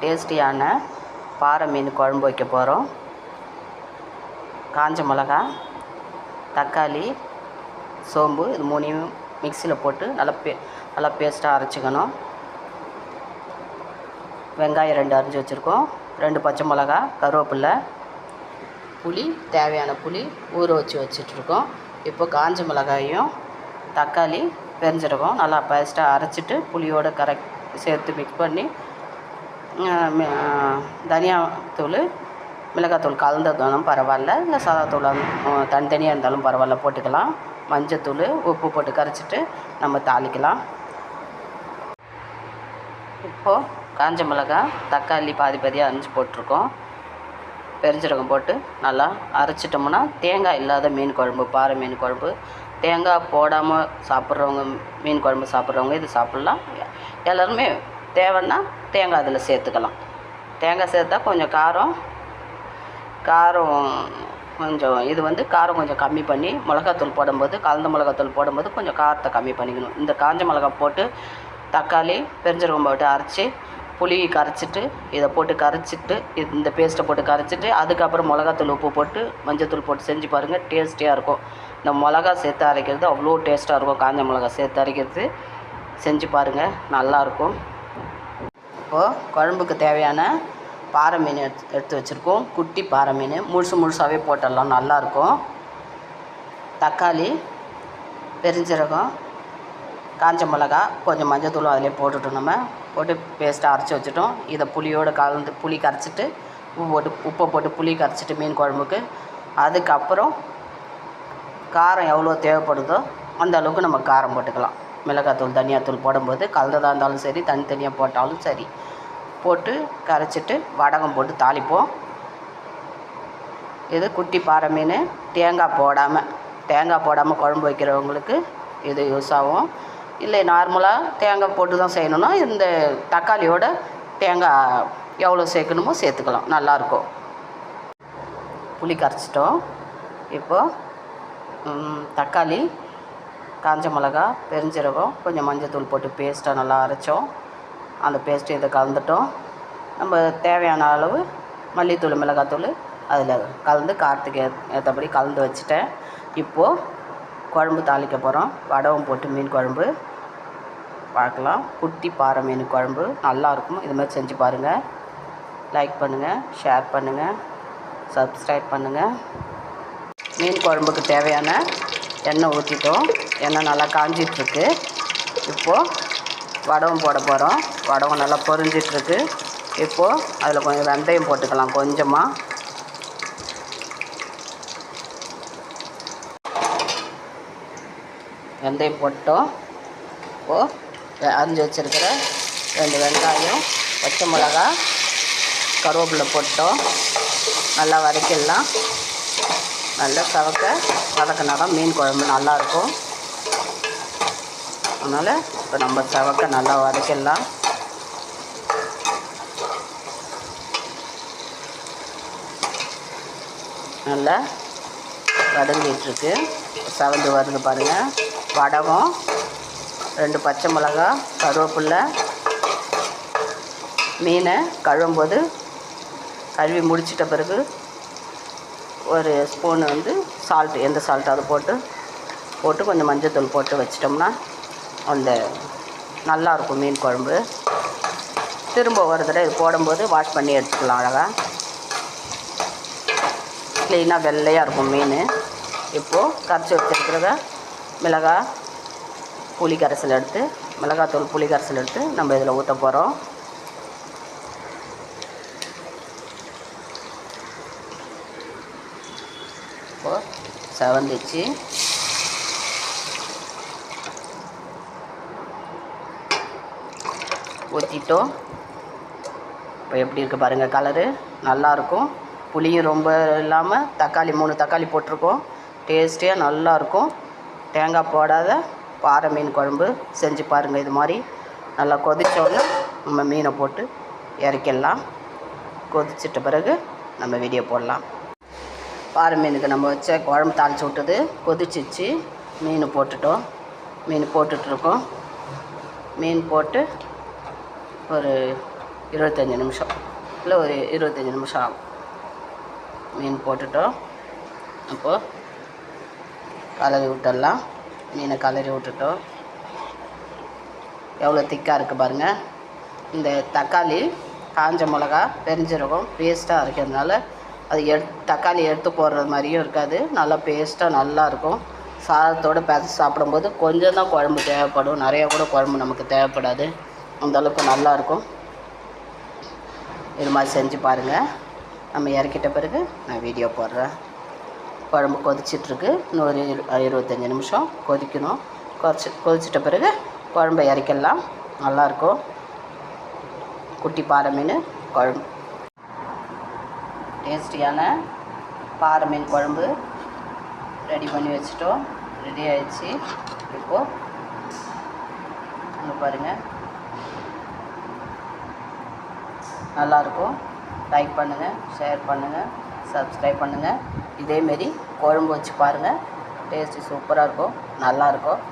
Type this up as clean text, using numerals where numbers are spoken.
டேஸ்டியான பாறை மீன் குழம்பு வைக்க போகிறோம். காஞ்ச மிளகா, தக்காளி, சோம்பு இது மூணையும் மிக்சியில் போட்டு நல்லா பேஸ்ட்டாக அரைச்சிக்கணும். வெங்காயம் 2 அரிஞ்சு வச்சுருக்கோம், 2 பச்சை மிளகா, கருவேப்பிலை, புளி, தேவையான புளி ஊற வச்சுட்ருக்கோம். இப்போ காஞ்ச மிளகாயும் தக்காளி, பெருஞ்சீரகம் நல்லா பேஸ்ட்டாக அரைச்சிட்டு புளியோடு சேர்த்து மிக்ஸ் பண்ணி தனியாத்தூள், மிளகாத்தூள் கலந்ததுனாலும் பரவாயில்ல, இல்லை சாதாத்தூள் தனித்தனியாக இருந்தாலும் பரவாயில்ல போட்டுக்கலாம். மஞ்சத்தூள், உப்பு போட்டு கரைச்சிட்டு நம்ம தாளிக்கலாம். இப்போது காஞ்ச மிளகா, தக்காளி பாதியாக அரிஞ்சு போட்டிருக்கோம். பெருஞ்சீரகம் போட்டு நல்லா அரைச்சிட்டோம்னா தேங்காய் இல்லாத மீன் குழம்பு, பாறை மீன் குழம்பு. தேங்காய் போடாமல் சாப்பிட்றவங்க, மீன் குழம்பு சாப்பிட்றவங்க இது சாப்பிட்லாம். எல்லோருமே தேவைன்னா தேங்காய் அதில் சேர்த்துக்கலாம். தேங்காய் சேர்த்தா கொஞ்சம் காரம் கொஞ்சம் இது காரம் கொஞ்சம் கம்மி பண்ணி, மிளகாத்தூள் போடும்போது, கலந்த மிளகாத்தூள் போடும்போது கொஞ்சம் காரத்தை கம்மி பண்ணிக்கணும். இந்த காஞ்ச மிளகா போட்டு தக்காளி, பெருஞ்சீரகம் போட்டு அரைச்சி புளி கரைச்சிட்டு இதை போட்டு கரைச்சிட்டு இந்த பேஸ்ட்டை போட்டு கரைச்சிட்டு அதுக்கப்புறம் மிளகாத்தூள், உப்பு போட்டு மஞ்சத்தூள் போட்டு செஞ்சு பாருங்கள். டேஸ்டியாக இருக்கும். இந்த மிளகா சேர்த்து அரைக்கிறது அவ்வளோ டேஸ்ட்டாக இருக்கும். காஞ்ச மிளகா சேர்த்து அரைக்கிறது செஞ்சு பாருங்கள், நல்லாயிருக்கும். இப்போது குழம்புக்கு தேவையான பாறை மீன் எடுத்து வச்சுருக்கோம். குட்டி பாறை மீன் முழுசாகவே போட்டுடலாம், நல்லாயிருக்கும். தக்காளி, பெருஞ்சீரகம், காஞ்ச மிளகா, கொஞ்சம் மஞ்சத்தூளும் அதிலே போட்டுட்டோம். நம்ம போட்டு பேஸ்ட்டாக அரைச்சி வச்சுட்டோம். இதை புளியோடு கலந்து புளி கரைச்சிட்டு உப்பை போட்டு புளி கரைச்சிட்டு மீன் குழம்புக்கு, அதுக்கப்புறம் காரம் எவ்வளோ தேவைப்படுதோ அந்த அளவுக்கு நம்ம காரம் போட்டுக்கலாம். மிளகாத்தூள், தனியாத்தூள் போடும்போது கலந்ததாக இருந்தாலும் சரி, தனித்தனியாக போட்டாலும் சரி, போட்டு கரைச்சிட்டு வடகம் போட்டு தாளிப்போம். இது குட்டி பாறை மீன். தேங்காய் போடாமல் குழம்பு வைக்கிறவங்களுக்கு இது யூஸ் ஆகும். இல்லை நார்மலாக தேங்காய் போட்டு தான் செய்யணுன்னா இந்த தக்காளியோட தேங்காய் எவ்வளோ சேர்க்கணுமோ சேர்த்துக்கலாம், நல்லாயிருக்கும். புளி கரைச்சிட்டோம். இப்போது தக்காளி, காஞ்ச மிளகா, பெருஞ்சீரகம், கொஞ்சம் மஞ்சத்தூள் போட்டு பேஸ்ட்டாக நல்லா அரைச்சோம். அந்த பேஸ்ட்டு இதை கலந்துட்டோம். நம்ம தேவையான அளவு மல்லித்தூள், மிளகாத்தூள் அதில் கலந்து காரத்துக்கு ஏற்றபடி கலந்து வச்சுட்டேன். இப்போது குழம்பு தாளிக்க போகிறோம். வடகம் போட்டு மீன் குழம்பு பார்க்கலாம். குட்டி பாறை மீன் குழம்பு நல்லாயிருக்கும். இது மாதிரி செஞ்சு பாருங்கள். லைக் பண்ணுங்கள், ஷேர் பண்ணுங்கள், சப்ஸ்கிரைப் பண்ணுங்கள். மீன் குழம்புக்கு தேவையான எண்ணெய் ஊற்றிட்டோம். எண்ணெய் நல்லா காஞ்சிட்ருக்கு. இப்போது வடகம் போட போகிறோம். வடகம் நல்லா பொரிஞ்சிட்ருக்கு. இப்போது அதில் கொஞ்சம் வெந்தயம் போட்டுக்கலாம். கொஞ்சமாக வெந்தயம் போட்டோம். இப்போது அரிஞ்சு வச்சுருக்கிற 2 வெங்காயம், பச்சை மிளகா, கருவேப்பிலை போட்டோம். நல்லா வதக்கிடலாம். நல்லா வதக்கினா தான் மீன் குழம்பு நல்லாயிருக்கும். அதனால் இப்போ நம்ம நல்லா வதக்கிடலாம். நல்லா வதங்கிட்டுருக்கு. செவந்து வருது பாருங்கள். வடகம், 2 பச்சை மிளகா, கருவேப்பிலை, மீனை கழுவும்போது கழுவி முடிச்சிட்ட பிறகு ஒரு ஸ்பூனு சால்ட்டு, எந்த சால்ட்டு அதை போட்டு கொஞ்சம் மஞ்சத்தூள் போட்டு வச்சிட்டோம்னா அந்த நல்லாயிருக்கும் மீன் குழம்பு. திரும்ப ஒரு தடவை இது போடும்போது வாஷ் பண்ணி எடுத்துக்கலாம். அழகாக க்ளீனாக வெள்ளையாக இருக்கும் மீன். இப்போது கரைச்சி வச்சுருக்கிறத மிளகாத்தூள், புளி கரைசல் எடுத்து நம்ம இதில் ஊற்ற போகிறோம். இப்போது செவந்துச்சு. ஊற்றிட்டோம். இப்போ எப்படி இருக்குது பாருங்கள், கலரு நல்லாயிருக்கும். புளியும் ரொம்ப இல்லாமல், தக்காளி 3 தக்காளி போட்டிருக்கோம். டேஸ்டியாக நல்லாயிருக்கும். தேங்காய் போடாத பாறை மீன் குழம்பு செஞ்சு பாருங்கள். இது மாதிரி நல்லா கொதித்தோடனே நம்ம மீனை போட்டு இறக்கிடலாம். கொதிச்சிட்ட பிறகு நம்ம வீடியோ போடலாம். பாறை மீனுக்கு நம்ம வச்ச குழம்பு தாளித்து விட்டது கொதிச்சிச்சு. மீன் போட்டுட்டோம். மீன் போட்டுட்ருக்கோம். மீன் போட்டு ஒரு 25 நிமிஷம் இல்லை ஒரு 25 நிமிஷம் ஆகும். மீன் போட்டுட்டோம். அப்போது கலரி விட்டுடலாம். மீனை கலரி விட்டுட்டோம். எவ்வளோ திக்காக இருக்குது பாருங்கள். இந்த தக்காளி, காஞ்ச மிளகா, பெருஞ்சீரகம் பேஸ்ட்டாக இருக்கிறதுனால அது தக்காளி எடுத்து போடுறது மாதிரியும் இருக்காது. நல்லா பேஸ்ட்டாக நல்லாயிருக்கும். சாதத்தோடு பேச சாப்பிடும்போது கொஞ்சம் தான் குழம்பு தேவைப்படும், நிறையா கூட குழம்பு நமக்கு தேவைப்படாது. அந்தளவுக்கு நல்லாயிருக்கும். இது மாதிரி செஞ்சு பாருங்கள். நம்ம இறக்கிட்ட பிறகு நான் வீடியோ போடுறேன். குழம்பு கொதிச்சிட்ருக்கு. இன்னொரு 25 நிமிஷம் கொதிக்கணும். கொதிச்சிட்ட பிறகு குழம்பை இறக்கிடலாம். நல்லாயிருக்கும். குட்டி பாறை மீன் குழம்பு, டேஸ்டியான பாறை மீன் குழம்பு ரெடி பண்ணி வச்சுட்டோம். ரெடி ஆகிடுச்சு. இப்போது அங்கே பாருங்கள், நல்லாயிருக்கும். லைக் பண்ணுங்கள், ஷேர் பண்ணுங்கள், சப்ஸ்கிரைப் பண்ணுங்கள். இதேமாரி குழம்பு வச்சு பாருங்கள். டேஸ்ட்டு சூப்பராக இருக்கும், நல்லாயிருக்கும்.